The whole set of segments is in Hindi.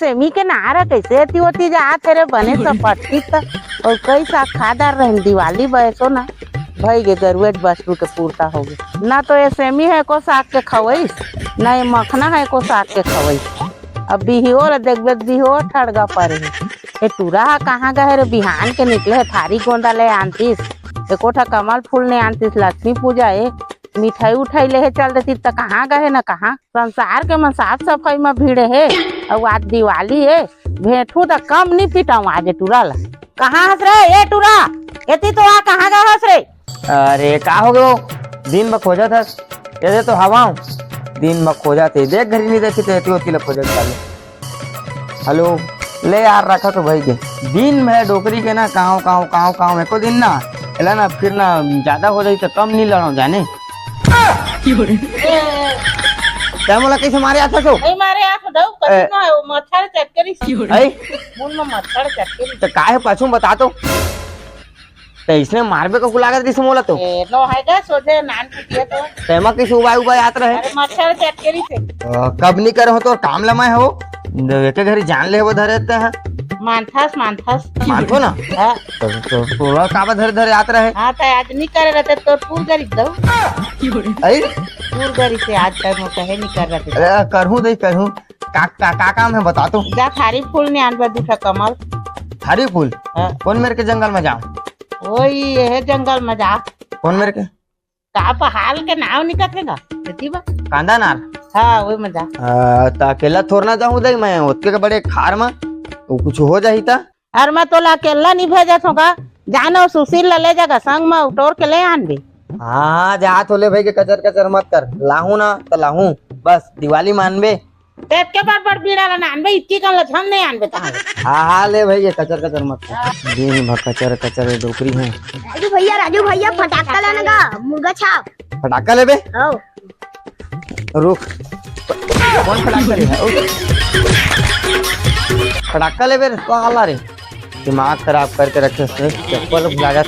सेमी के नारा कैसे अति होती जा तेरे बने सपटी त और कई साग खादार रहे दिवाली बैसो ना भाई गे जरूरत बसरू के पूर्ता हो गए ना तो ये सेमी है को साग के खवैस ना ये मखना है को साग के खवैस अब बिहियो रे देखबे बिहियो ठड़गा पर है ये टूरा कहाँ गए रे बिहान के निकले थारी गोंदा ले आंतीस एकोठा कमल फूल ने आंतीस लक्ष्मी पूजा है मिठाई उठाई ले चल देती तो कहाँ गए ना कहाँ संसार के मन साफ सफाई में भीड़ है और आज दिवाली है भेंटू तो कम नहीं पिटाऊ आज टूरा ला कहाँ हंस रे ये टूरा एती तो आ कहाँ गए हंस रे अरे का हो गयो दिन में खोजा था ये तो हवाओं दिन में खोजा थे देख घरी नहीं देखी तो होती ला खोजा चालू हेलो ले यार रखा तो भाई के दिन में डोकरी के ना काँव एको दिन ना एला ना फिर ना ज्यादा हो जाए तो कम नहीं लड़ाऊ जाने क्या बोला कैसे मारे आता तो नहीं मारे आंख दो कतना है वो मच्छर चटकरी आई मुंह में मच्छर चटकरी तो काहे पाछू बता तो इसने मारबे को लागत दिस मोला तो नो है गा सोचे नान पिटिए तो तेमा किस उबाय आत रहे अरे मच्छर चटकरी से कब नहीं करे हो तो काम लमाए हो एक घरी जान ले वो धरते हैं मानथास मानको ना हां तो थोड़ा काबा धरे आत रहे हां तो आज नहीं करे रहते तो पूर गरी दो आई पूर गरी से आज तक मैं कहे नहीं कर रहे अरे करहूं का काम है बता तो जा थारी फूल ने आनबे दूठा कमल थारी फूल हाँ। कौन मेरे के जंगल में जाऊं वही ये जंगल में जा कौन मेरे के का पहाड़ के नाव निकलेगा देखी बा कांदा नार हां वही में जा तो अकेला थोड़ा जाऊं देख मैं उसके के बड़े खार में तो कुछ हो जाही ता और मैं तो अकेला नहीं भेजा होगा जानो सुशील ले जाएगा संग में उठोर के ले आन भी हाँ जा तो ले भाई के कचर मत कर लाहू ना तो लाहू बस दिवाली मानबे तेज के बड़ बीड़ा ला आनबे इतनी कल हम नहीं आनबे ता हाँ ले भाई ये कचर मत कर दिन भर कचर डोकरी है राजू भैया फटाका लाने का मुर्गा छाप फटाका ले बे आओ रुक कौन फटाका ले है फटाका ले बे तो हाला रे दिमाग खराब करके रखे से चप्पल भुला जा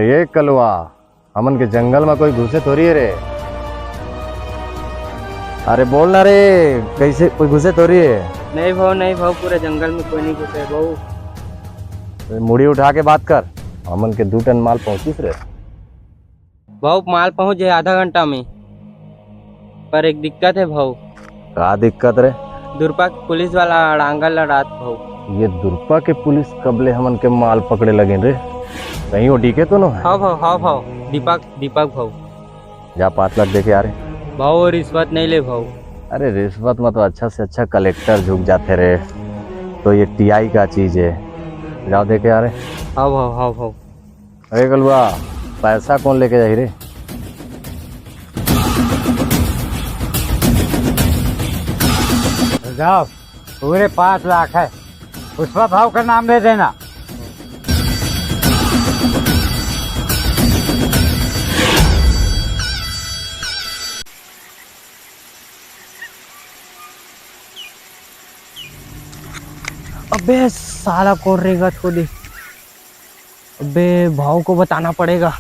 ये कलवा हमन के जंगल में कोई घुसे थोड़ी है रे अरे बोल ना रे कैसे कोई घुसे थोड़ी है नहीं भाव पूरे जंगल में कोई नहीं घुसे भाव मुड़ी उठा के बात कर हमन के 2 टन माल पहुंचिस रे भाव माल पहुंच जाए आधा घंटा में पर एक दिक्कत है भाव का दिक्कत रे दुर्पा पुलिस वाला अड़ांगल लड़ात भाव ये दुर्पा के पुलिस कबले हमन के माल पकड़े लगे रे कहीं वो डीके तो ना है हाँ भाव दीपक भाव जा 5 लाख देके आ रहे भाव रिश्वत नहीं ले भाव अरे रिश्वत में तो अच्छा से अच्छा कलेक्टर झुक जाते रे तो ये टीआई का चीज है जाओ देके आ रहे हाँ भाव अरे कलवा पैसा कौन लेके जाही रे जाओ पूरे 5 लाख है पुष्पा भाव का नाम ले देना अबे साला कौन रहेगा छोड़ी अबे भाव को बताना पड़ेगा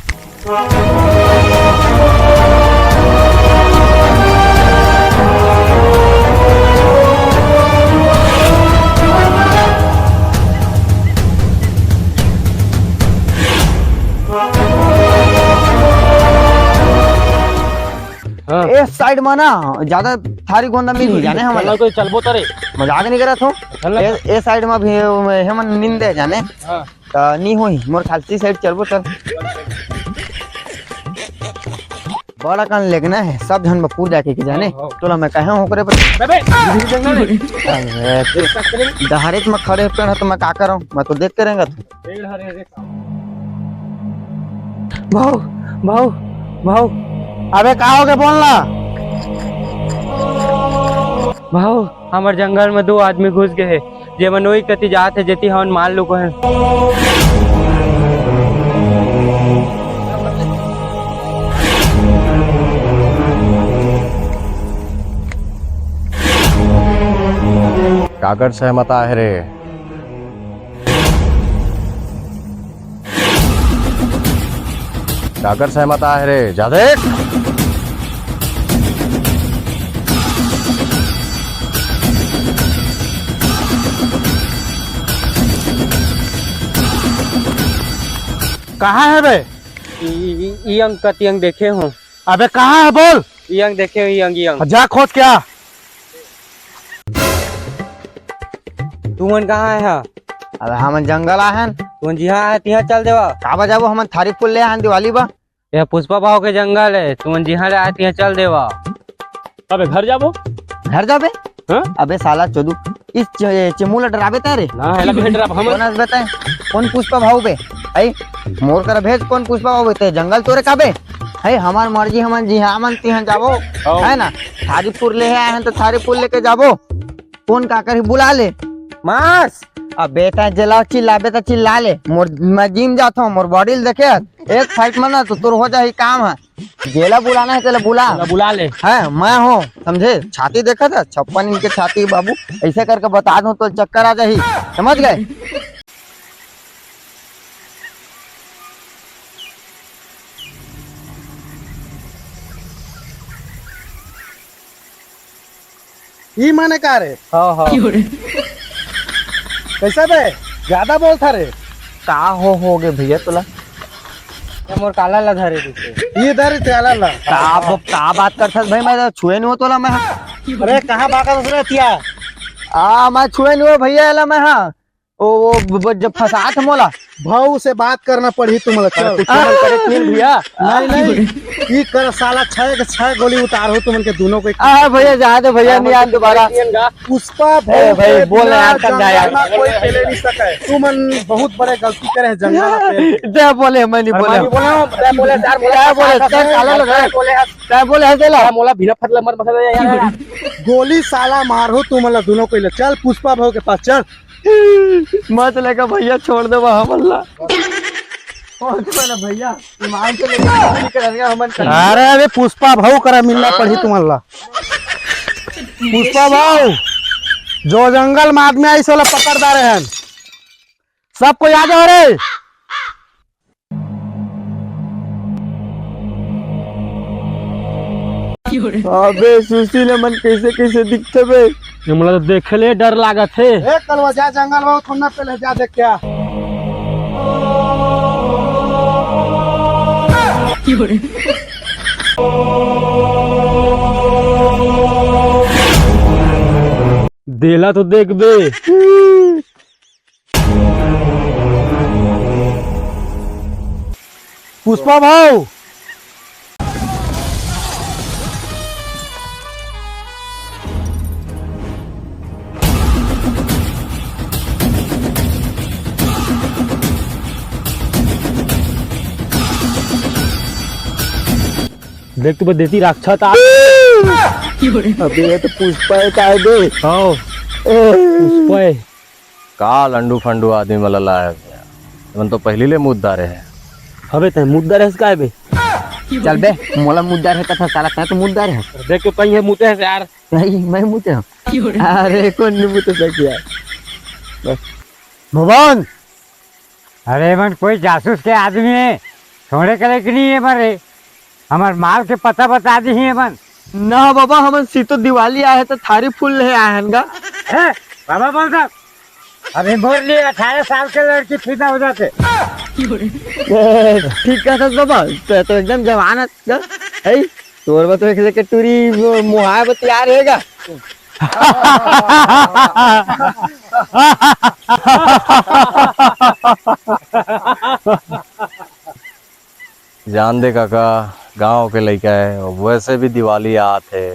इस साइड में ना ज्यादा थारी गोंदा मिल जाने हमारे कोई चलबो तरे मजाक नहीं करत हो ए साइड में भी हमन निंदे जाने त नी होई मोर खालसी साइड चलबो तर बड़ा कान लेगना है सब जन बपूर जाके के जाने तोला मैं कहे हूं करे दहारेत में खड़े पे तो मैं का करूं मैं तो देख करेंगा भाऊ भाऊ भाऊ अबे का हो गए बोलना भाऊ हमार जंगल में 2 आदमी घुस गए है जे मन वही कति जात है जेती हवन मान लो को है काकर सहमत आहे रे काकर सहमत आहे रे जादे कहाँ है बे यंग कतियंग देखे हूँ अबे कहाँ है बोल यंग देखे हूँ यंग जा खोज क्या तुमन कहाँ है अब हम जंगल आहन तुम जिहाँ है तिहाँ चल देवा का बजाबो हम थारी फूल ले आहन दिवाली बा यह पुष्पा भाव के जंगल है तुम जिहाँ ले आए तिहाँ चल देवा अबे घर जाबो घर जाबे हाँ? अबे साला चोदू इस चमूला डराबे तारे ना हेला भेट रहा हम कौन हंस बताए कौन पुष्पा भाव बे आई मोर कर भेज कौन पुष्पा भाव बे जंगल तोरे काबे है हमार मर्जी हमन जी हमन तिहाँ जाबो है ना थारी फूल ले आहन तो थारी फूल लेके जाबो कौन का कर बुला ले मास अब बेटा जला चिल्लाबे तो चिल्ला ले मोर मैं जिम जाता हूँ मोर बॉडी देखे एक फाइट में ना तो तुर हो जाए काम है जेला बुलाना है चलो बुला ले है मैं हूँ समझे छाती देखा था 56 इंच के छाती बाबू ऐसे करके बता दूं तो चक्कर आ जाही समझ गए ई माने का रे हाँ कैसा बे ज्यादा बोल था रे का हो गए भैया तुला मोर काला ला धरे दिखे ये दर त्याला ला का बात करता भाई मैं तो छुए नहीं हो तोला मैं अरे कहाँ बाका दूसरा तिया मैं छुए नहीं हो भैया एला मैं हाँ वो जब फसात मोला भाऊ से बात करना पड़ी तुम कुछ करे भैया नहीं ये कर साला 6 गोली उतार हो तुम के दोनों को भैया जा दे भैया नहीं आन दोबारा पुष्पा भाई बोल यार कर जा यार कोई खेले नहीं सके तुम बहुत बड़े गलती करे जंगल पे क्या बोले मैं नहीं बोले गोली साला मारो तुम दोनों को चल पुष्पा भाऊ के पास चल मत लेकर भैया छोड़ दो हमला भैया ईमान से लेकर अरे अरे पुष्पा भाऊ करा मिलना पड़ी तुम्हारा पुष्पा भाऊ जो जंगल में आदमी आई सोला पकड़दा रहे हैं सबको याद हो रे अबे सुशील मन कैसे दिखते बे हमरा तो देखे ले डर लागत है ए कलवा जा जंगल में थोड़ा पहले जा देख क्या देला तो देख बे पुष्पा भाऊ देख तू देती राक्षस अबे ये तो पुष्पा का है बे हाँ पुष्पा है का लंडू फंडू आदमी मलला है मन तो पहली ले मुद्दा रहे अबे ते मुद्दा रहे का है बे चल बे मोला मुद्दा रहता था साला का तो मुद्दा रहे देख के कहीं है मुते है यार नहीं मैं मुते हूं अरे कौन नहीं मुते सक यार भगवान अरे मन कोई जासूस के आदमी है छोड़े करे कि नहीं है मरे हमार माल के पता बता दी है मन ना बाबा हम सीतो दिवाली आए तो थारी फूल ले आए हैं बाबा बोल साहब अभी बोल लिए 18 साल के लड़की फिदा हो जाते ठीक है बाबा तो एकदम जवान है तोर बतो एक के टूरी मुहाय बतिया रहेगा। जान दे काका, गांव के लड़का है और वैसे भी दिवाली आत है,